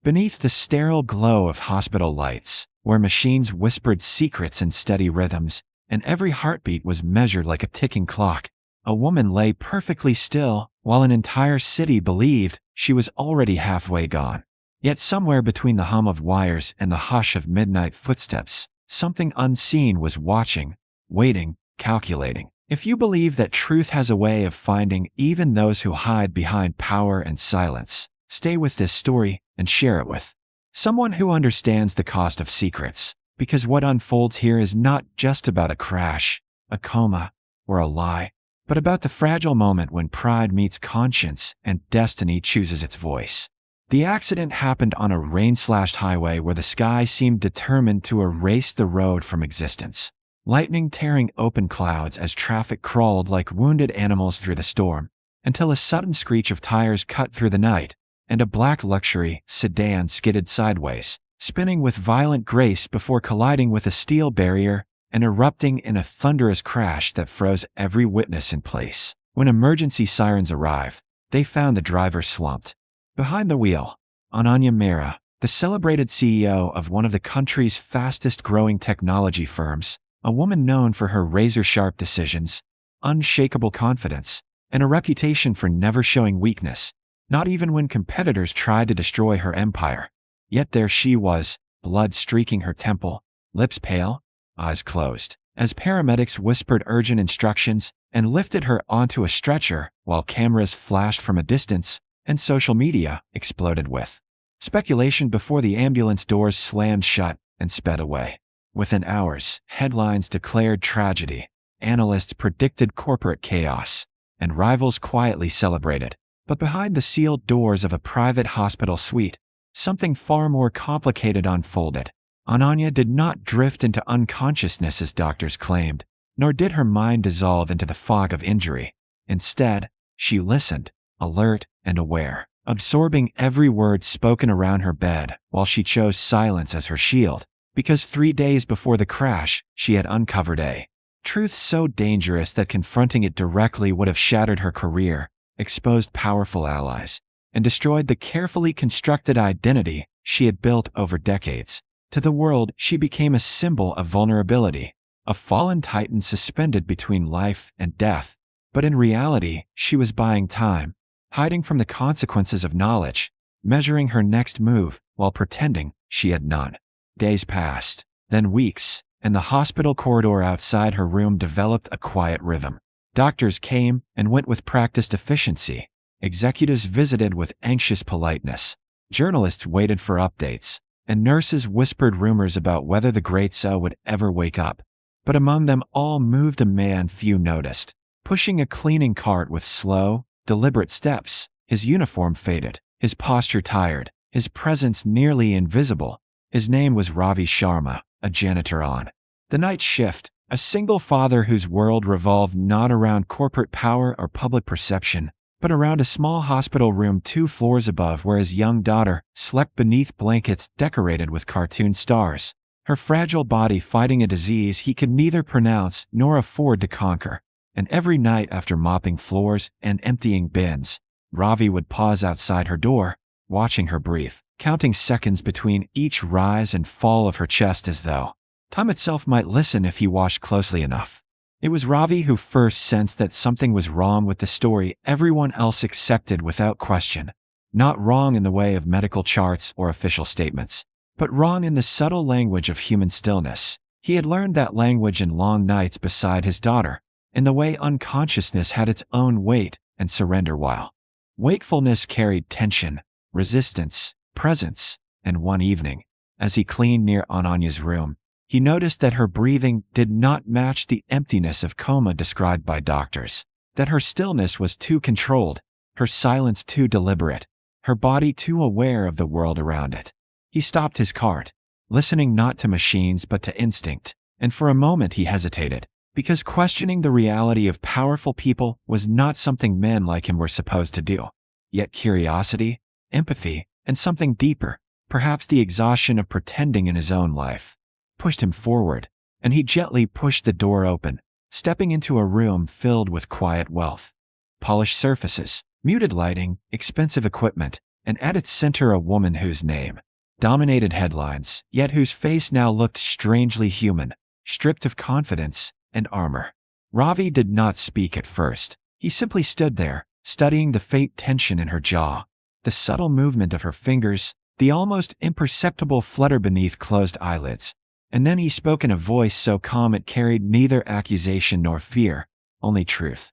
Beneath the sterile glow of hospital lights, where machines whispered secrets in steady rhythms, and every heartbeat was measured like a ticking clock, a woman lay perfectly still, while an entire city believed she was already halfway gone. Yet somewhere between the hum of wires and the hush of midnight footsteps, something unseen was watching, waiting, calculating. If you believe that truth has a way of finding even those who hide behind power and silence, stay with this story and share it with someone who understands the cost of secrets, because what unfolds here is not just about a crash, a coma, or a lie, but about the fragile moment when pride meets conscience and destiny chooses its voice. The accident happened on a rain-slashed highway where the sky seemed determined to erase the road from existence. Lightning tearing open clouds as traffic crawled like wounded animals through the storm, until a sudden screech of tires cut through the night, and a black luxury sedan skidded sideways, spinning with violent grace before colliding with a steel barrier and erupting in a thunderous crash that froze every witness in place. When emergency sirens arrived, they found the driver slumped. Behind the wheel, Ananya Mehra, the celebrated CEO of one of the country's fastest-growing technology firms, a woman known for her razor-sharp decisions, unshakable confidence, and a reputation for never showing weakness, not even when competitors tried to destroy her empire. Yet there she was, blood streaking her temple, lips pale, eyes closed, as paramedics whispered urgent instructions and lifted her onto a stretcher while cameras flashed from a distance and social media exploded with speculation before the ambulance doors slammed shut and sped away. Within hours, headlines declared tragedy, analysts predicted corporate chaos, and rivals quietly celebrated. But behind the sealed doors of a private hospital suite, something far more complicated unfolded. Ananya did not drift into unconsciousness as doctors claimed, nor did her mind dissolve into the fog of injury. Instead, she listened, alert and aware, absorbing every word spoken around her bed while she chose silence as her shield, because 3 days before the crash, she had uncovered a truth so dangerous that confronting it directly would have shattered her career, exposed powerful allies, and destroyed the carefully constructed identity she had built over decades. To the world, she became a symbol of vulnerability, a fallen titan suspended between life and death. But in reality, she was buying time, hiding from the consequences of knowledge, measuring her next move while pretending she had none. Days passed, then weeks, and the hospital corridor outside her room developed a quiet rhythm. Doctors came and went with practiced efficiency. Executives visited with anxious politeness. Journalists waited for updates, and nurses whispered rumors about whether the great So would ever wake up. But among them all moved a man few noticed, pushing a cleaning cart with slow, deliberate steps, his uniform faded, his posture tired, his presence nearly invisible. His name was Ravi Sharma, a janitor on the night shift, a single father whose world revolved not around corporate power or public perception, but around a small hospital room 2 floors above where his young daughter slept beneath blankets decorated with cartoon stars, her fragile body fighting a disease he could neither pronounce nor afford to conquer. And every night after mopping floors and emptying bins, Ravi would pause outside her door, watching her breathe, counting seconds between each rise and fall of her chest as though time itself might listen if he watched closely enough. It was Ravi who first sensed that something was wrong with the story everyone else accepted without question. Not wrong in the way of medical charts or official statements, but wrong in the subtle language of human stillness. He had learned that language in long nights beside his daughter, in the way unconsciousness had its own weight and surrender while wakefulness carried tension, resistance, presence. And one evening, as he cleaned near Ananya's room, he noticed that her breathing did not match the emptiness of coma described by doctors, that her stillness was too controlled, her silence too deliberate, her body too aware of the world around it. He stopped his cart, listening not to machines but to instinct, and for a moment he hesitated, because questioning the reality of powerful people was not something men like him were supposed to do. Yet curiosity, empathy, and something deeper, perhaps the exhaustion of pretending in his own life, pushed him forward, and he gently pushed the door open, stepping into a room filled with quiet wealth. Polished surfaces, muted lighting, expensive equipment, and at its center a woman whose name dominated headlines, yet whose face now looked strangely human, stripped of confidence and armor. Ravi did not speak at first. He simply stood there, studying the faint tension in her jaw, the subtle movement of her fingers, the almost imperceptible flutter beneath closed eyelids. And then he spoke in a voice so calm it carried neither accusation nor fear, only truth.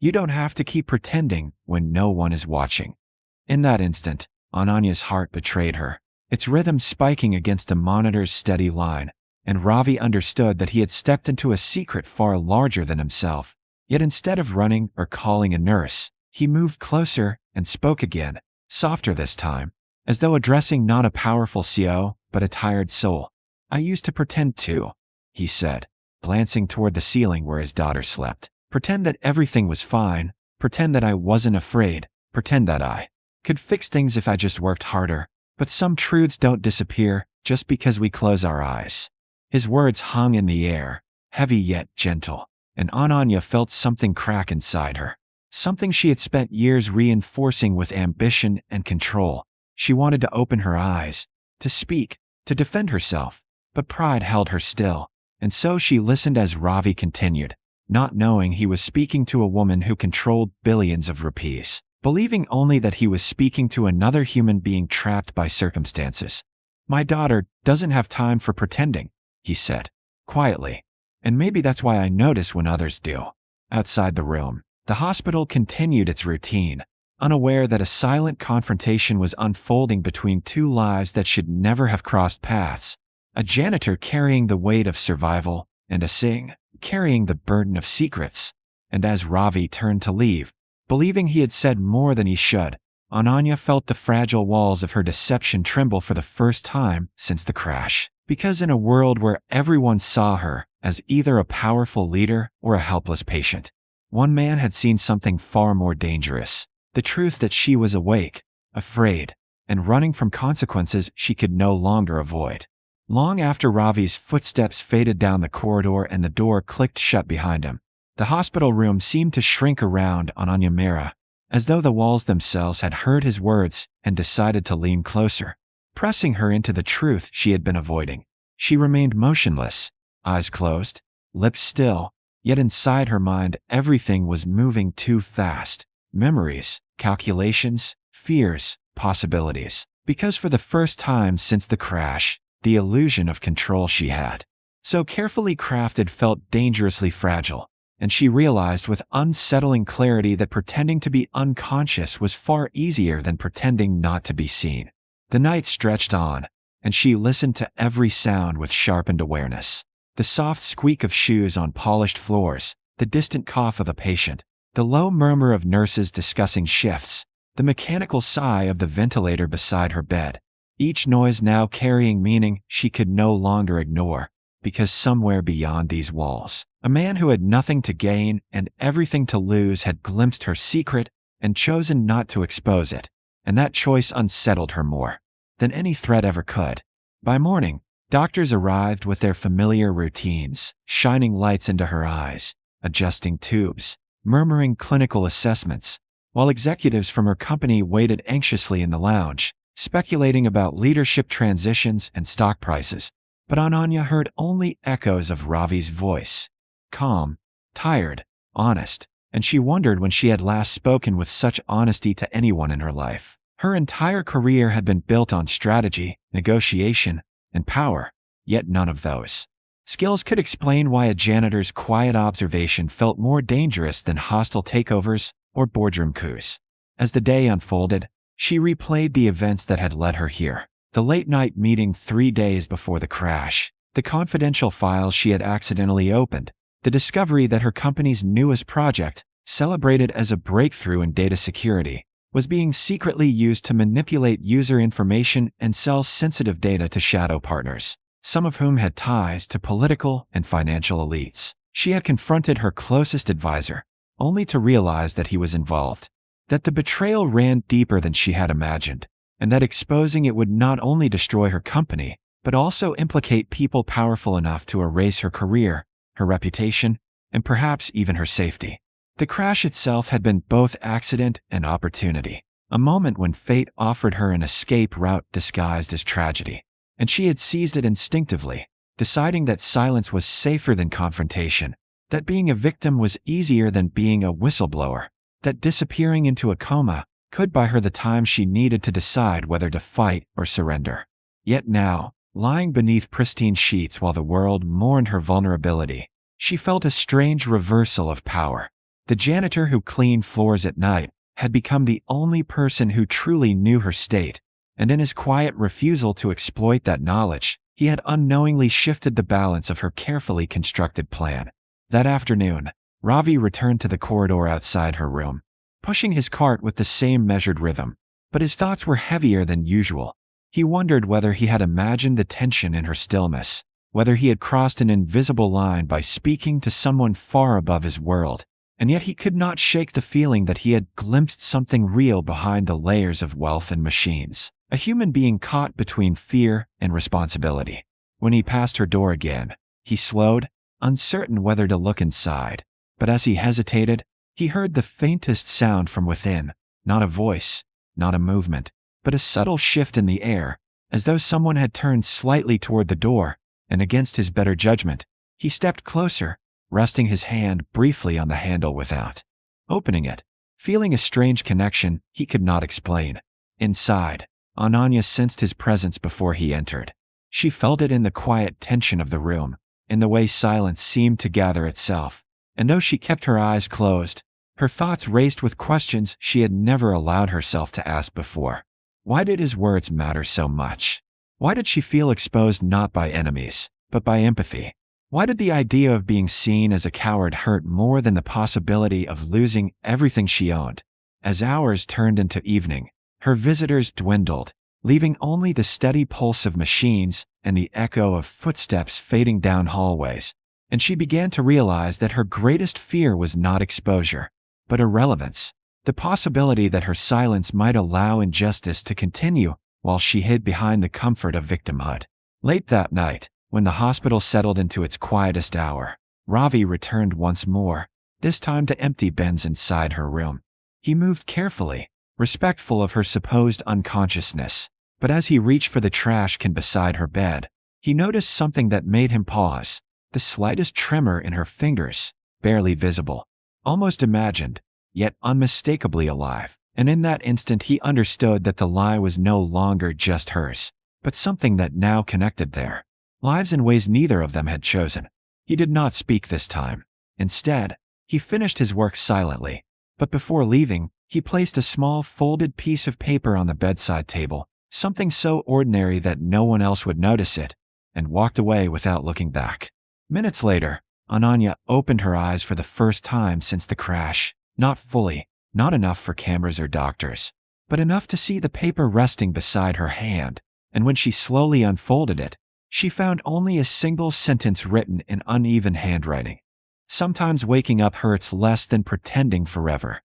"You don't have to keep pretending when no one is watching." In that instant, Ananya's heart betrayed her, its rhythm spiking against the monitor's steady line, and Ravi understood that he had stepped into a secret far larger than himself. Yet instead of running or calling a nurse, he moved closer and spoke again, softer this time, as though addressing not a powerful CO, but a tired soul. "I used to pretend too," he said, glancing toward the ceiling where his daughter slept. "Pretend that everything was fine, pretend that I wasn't afraid, pretend that I could fix things if I just worked harder. But some truths don't disappear just because we close our eyes." His words hung in the air, heavy yet gentle, and Ananya felt something crack inside her. Something she had spent years reinforcing with ambition and control. She wanted to open her eyes, to speak, to defend herself, but pride held her still, and so she listened as Ravi continued, not knowing he was speaking to a woman who controlled billions of rupees, believing only that he was speaking to another human being trapped by circumstances. "My daughter doesn't have time for pretending," he said, quietly, "and maybe that's why I notice when others do." Outside the room, the hospital continued its routine, unaware that a silent confrontation was unfolding between two lives that should never have crossed paths. A janitor carrying the weight of survival, and a Singh carrying the burden of secrets. And as Ravi turned to leave, believing he had said more than he should, Ananya felt the fragile walls of her deception tremble for the first time since the crash. Because in a world where everyone saw her as either a powerful leader or a helpless patient, one man had seen something far more dangerous. The truth that she was awake, afraid, and running from consequences she could no longer avoid. Long after Ravi's footsteps faded down the corridor and the door clicked shut behind him, the hospital room seemed to shrink around Ananya Mehra, as though the walls themselves had heard his words and decided to lean closer, pressing her into the truth she had been avoiding. She remained motionless, eyes closed, lips still, yet inside her mind everything was moving too fast. Memories, calculations, fears, possibilities. Because for the first time since the crash, the illusion of control she had, so carefully crafted, felt dangerously fragile, and she realized with unsettling clarity that pretending to be unconscious was far easier than pretending not to be seen. The night stretched on, and she listened to every sound with sharpened awareness. The soft squeak of shoes on polished floors, the distant cough of a patient, the low murmur of nurses discussing shifts, the mechanical sigh of the ventilator beside her bed. Each noise now carrying meaning she could no longer ignore, because somewhere beyond these walls, a man who had nothing to gain and everything to lose had glimpsed her secret and chosen not to expose it, and that choice unsettled her more than any threat ever could. By morning, doctors arrived with their familiar routines, shining lights into her eyes, adjusting tubes, murmuring clinical assessments, while executives from her company waited anxiously in the lounge, speculating about leadership transitions and stock prices. But Ananya heard only echoes of Ravi's voice, calm, tired, honest, and she wondered when she had last spoken with such honesty to anyone in her life. Her entire career had been built on strategy, negotiation, and power, yet none of those skills could explain why a janitor's quiet observation felt more dangerous than hostile takeovers or boardroom coups. As the day unfolded, she replayed the events that had led her here. The late-night meeting 3 days before the crash, the confidential files she had accidentally opened, the discovery that her company's newest project, celebrated as a breakthrough in data security, was being secretly used to manipulate user information and sell sensitive data to shadow partners, some of whom had ties to political and financial elites. She had confronted her closest advisor, only to realize that he was involved, that the betrayal ran deeper than she had imagined, and that exposing it would not only destroy her company, but also implicate people powerful enough to erase her career, her reputation, and perhaps even her safety. The crash itself had been both accident and opportunity. A moment when fate offered her an escape route disguised as tragedy. And she had seized it instinctively, deciding that silence was safer than confrontation, that being a victim was easier than being a whistleblower, that disappearing into a coma could buy her the time she needed to decide whether to fight or surrender. Yet now, lying beneath pristine sheets while the world mourned her vulnerability, she felt a strange reversal of power. The janitor who cleaned floors at night had become the only person who truly knew her state, and in his quiet refusal to exploit that knowledge, he had unknowingly shifted the balance of her carefully constructed plan. That afternoon, Ravi returned to the corridor outside her room, pushing his cart with the same measured rhythm, but his thoughts were heavier than usual. He wondered whether he had imagined the tension in her stillness, whether he had crossed an invisible line by speaking to someone far above his world, and yet he could not shake the feeling that he had glimpsed something real behind the layers of wealth and machines, a human being caught between fear and responsibility. When he passed her door again, he slowed, uncertain whether to look inside, but as he hesitated, he heard the faintest sound from within, not a voice, not a movement, but a subtle shift in the air, as though someone had turned slightly toward the door, and against his better judgment, he stepped closer, resting his hand briefly on the handle without opening it, feeling a strange connection he could not explain. Inside, Ananya sensed his presence before he entered. She felt it in the quiet tension of the room, in the way silence seemed to gather itself, and though she kept her eyes closed, her thoughts raced with questions she had never allowed herself to ask before. Why did his words matter so much? Why did she feel exposed not by enemies, but by empathy? Why did the idea of being seen as a coward hurt more than the possibility of losing everything she owned? As hours turned into evening, her visitors dwindled, leaving only the steady pulse of machines and the echo of footsteps fading down hallways, and she began to realize that her greatest fear was not exposure, but irrelevance, the possibility that her silence might allow injustice to continue while she hid behind the comfort of victimhood. Late that night, when the hospital settled into its quietest hour, Ravi returned once more, this time to empty bins inside her room. He moved carefully, respectful of her supposed unconsciousness, but as he reached for the trash can beside her bed, he noticed something that made him pause, the slightest tremor in her fingers, barely visible, almost imagined, yet unmistakably alive. And in that instant he understood that the lie was no longer just hers, but something that now connected their lives in ways neither of them had chosen. He did not speak this time. Instead, he finished his work silently, but before leaving, he placed a small folded piece of paper on the bedside table, something so ordinary that no one else would notice it, and walked away without looking back. Minutes later, Ananya opened her eyes for the first time since the crash, not fully, not enough for cameras or doctors, but enough to see the paper resting beside her hand, and when she slowly unfolded it, she found only a single sentence written in uneven handwriting. Sometimes waking up hurts less than pretending forever.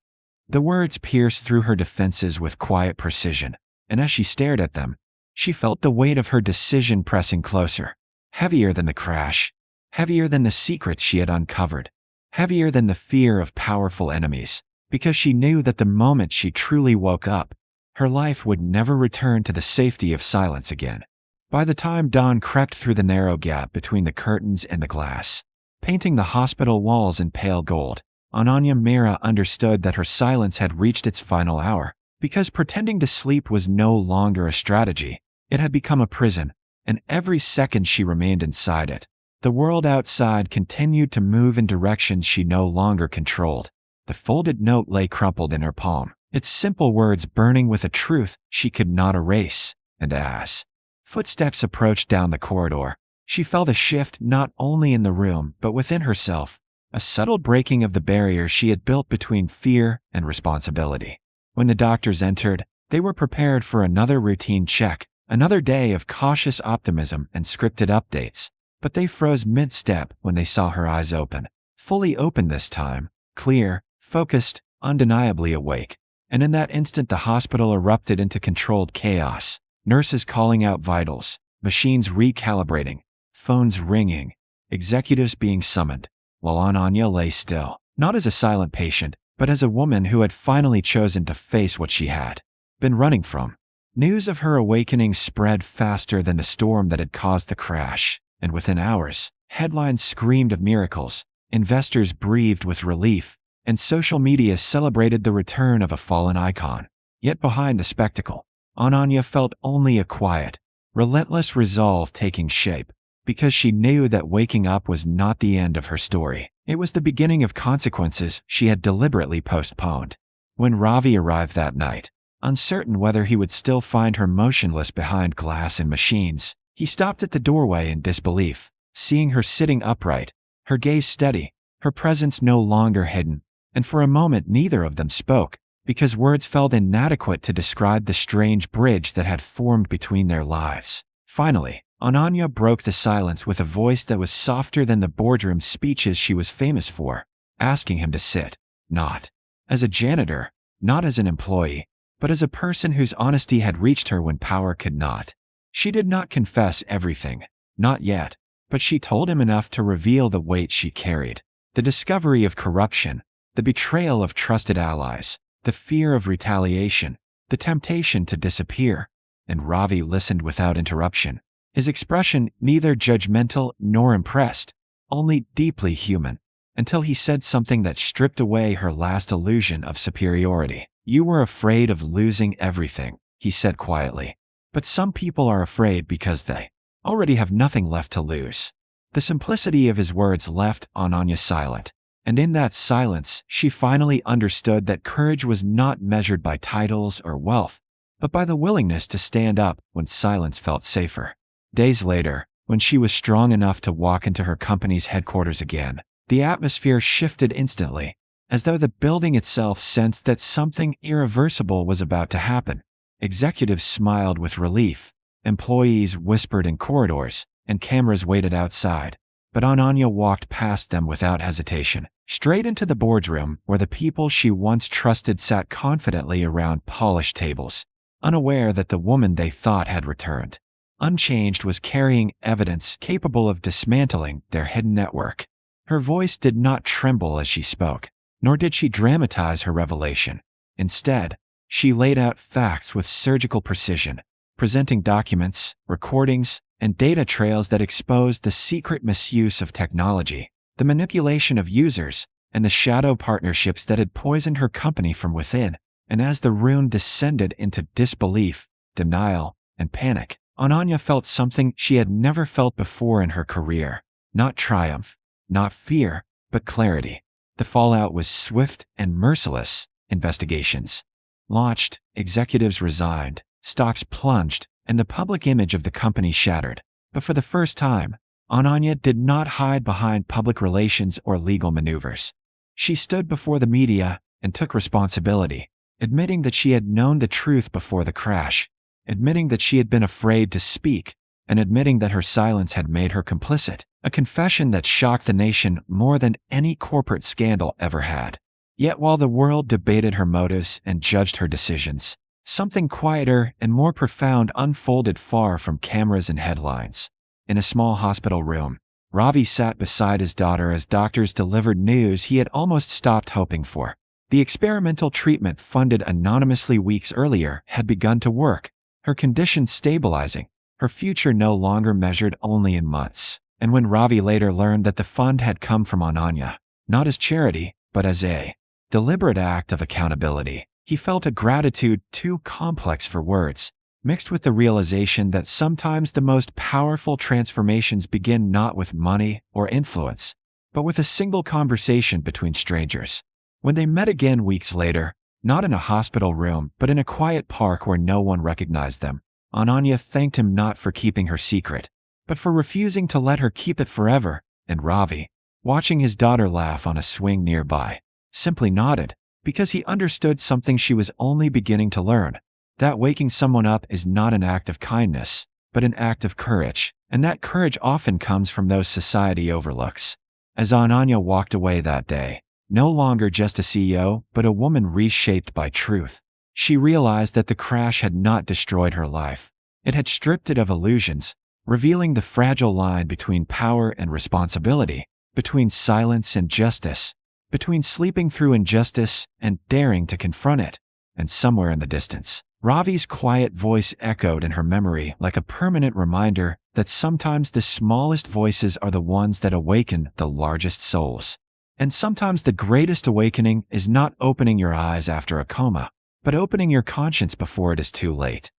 The words pierced through her defenses with quiet precision, and as she stared at them, she felt the weight of her decision pressing closer, heavier than the crash, heavier than the secrets she had uncovered, heavier than the fear of powerful enemies, because she knew that the moment she truly woke up, her life would never return to the safety of silence again. By the time dawn crept through the narrow gap between the curtains and the glass, painting the hospital walls in pale gold, Ananya Mehra understood that her silence had reached its final hour, because pretending to sleep was no longer a strategy. It had become a prison, and every second she remained inside it, the world outside continued to move in directions she no longer controlled. The folded note lay crumpled in her palm, its simple words burning with a truth she could not erase, and as footsteps approached down the corridor, she felt a shift not only in the room but within herself, a subtle breaking of the barrier she had built between fear and responsibility. When the doctors entered, they were prepared for another routine check, another day of cautious optimism and scripted updates, but they froze mid-step when they saw her eyes open, fully open this time, clear, focused, undeniably awake, and in that instant the hospital erupted into controlled chaos, nurses calling out vitals, machines recalibrating, phones ringing, executives being summoned, while Ananya lay still, not as a silent patient, but as a woman who had finally chosen to face what she had been running from. News of her awakening spread faster than the storm that had caused the crash, and within hours, headlines screamed of miracles, investors breathed with relief, and social media celebrated the return of a fallen icon. Yet behind the spectacle, Ananya felt only a quiet, relentless resolve taking shape, because she knew that waking up was not the end of her story. It was the beginning of consequences she had deliberately postponed. When Ravi arrived that night, uncertain whether he would still find her motionless behind glass and machines, he stopped at the doorway in disbelief, seeing her sitting upright, her gaze steady, her presence no longer hidden, and for a moment neither of them spoke, because words felt inadequate to describe the strange bridge that had formed between their lives. Finally, Ananya broke the silence with a voice that was softer than the boardroom speeches she was famous for, asking him to sit, not as a janitor, not as an employee, but as a person whose honesty had reached her when power could not. She did not confess everything, not yet, but she told him enough to reveal the weight she carried. The discovery of corruption, the betrayal of trusted allies, the fear of retaliation, the temptation to disappear. And Ravi listened without interruption, his expression neither judgmental nor impressed, only deeply human, until he said something that stripped away her last illusion of superiority. "You were afraid of losing everything," he said quietly. "But some people are afraid because they already have nothing left to lose." The simplicity of his words left Ananya silent, and in that silence she finally understood that courage was not measured by titles or wealth, but by the willingness to stand up when silence felt safer. Days later, when she was strong enough to walk into her company's headquarters again, the atmosphere shifted instantly, as though the building itself sensed that something irreversible was about to happen. Executives smiled with relief, employees whispered in corridors, and cameras waited outside. But Ananya walked past them without hesitation, straight into the boardroom where the people she once trusted sat confidently around polished tables, unaware that the woman they thought had returned, unchanged, was carrying evidence capable of dismantling their hidden network. Her voice did not tremble as she spoke, nor did she dramatize her revelation. Instead, she laid out facts with surgical precision, presenting documents, recordings, and data trails that exposed the secret misuse of technology, the manipulation of users, and the shadow partnerships that had poisoned her company from within. And as the room descended into disbelief, denial, and panic, Ananya felt something she had never felt before in her career. Not triumph, not fear, but clarity. The fallout was swift and merciless. Investigations launched, executives resigned, stocks plunged, and the public image of the company shattered. But for the first time, Ananya did not hide behind public relations or legal maneuvers. She stood before the media and took responsibility, admitting that she had known the truth before the crash, admitting that she had been afraid to speak, and admitting that her silence had made her complicit, a confession that shocked the nation more than any corporate scandal ever had. Yet while the world debated her motives and judged her decisions, something quieter and more profound unfolded far from cameras and headlines. In a small hospital room, Ravi sat beside his daughter as doctors delivered news he had almost stopped hoping for. The experimental treatment funded anonymously weeks earlier had begun to work, her condition stabilizing, her future no longer measured only in months. And when Ravi later learned that the fund had come from Ananya, not as charity, but as a deliberate act of accountability, he felt a gratitude too complex for words, mixed with the realization that sometimes the most powerful transformations begin not with money or influence, but with a single conversation between strangers. When they met again weeks later, not in a hospital room but in a quiet park where no one recognized them, Ananya thanked him not for keeping her secret, but for refusing to let her keep it forever. And Ravi, watching his daughter laugh on a swing nearby, simply nodded, because he understood something she was only beginning to learn, that waking someone up is not an act of kindness, but an act of courage, and that courage often comes from those society overlooks. As Ananya walked away that day, no longer just a CEO, but a woman reshaped by truth, she realized that the crash had not destroyed her life. It had stripped it of illusions, revealing the fragile line between power and responsibility, between silence and justice, between sleeping through injustice and daring to confront it. And somewhere in the distance, Ravi's quiet voice echoed in her memory like a permanent reminder that sometimes the smallest voices are the ones that awaken the largest souls. And sometimes the greatest awakening is not opening your eyes after a coma, but opening your conscience before it is too late.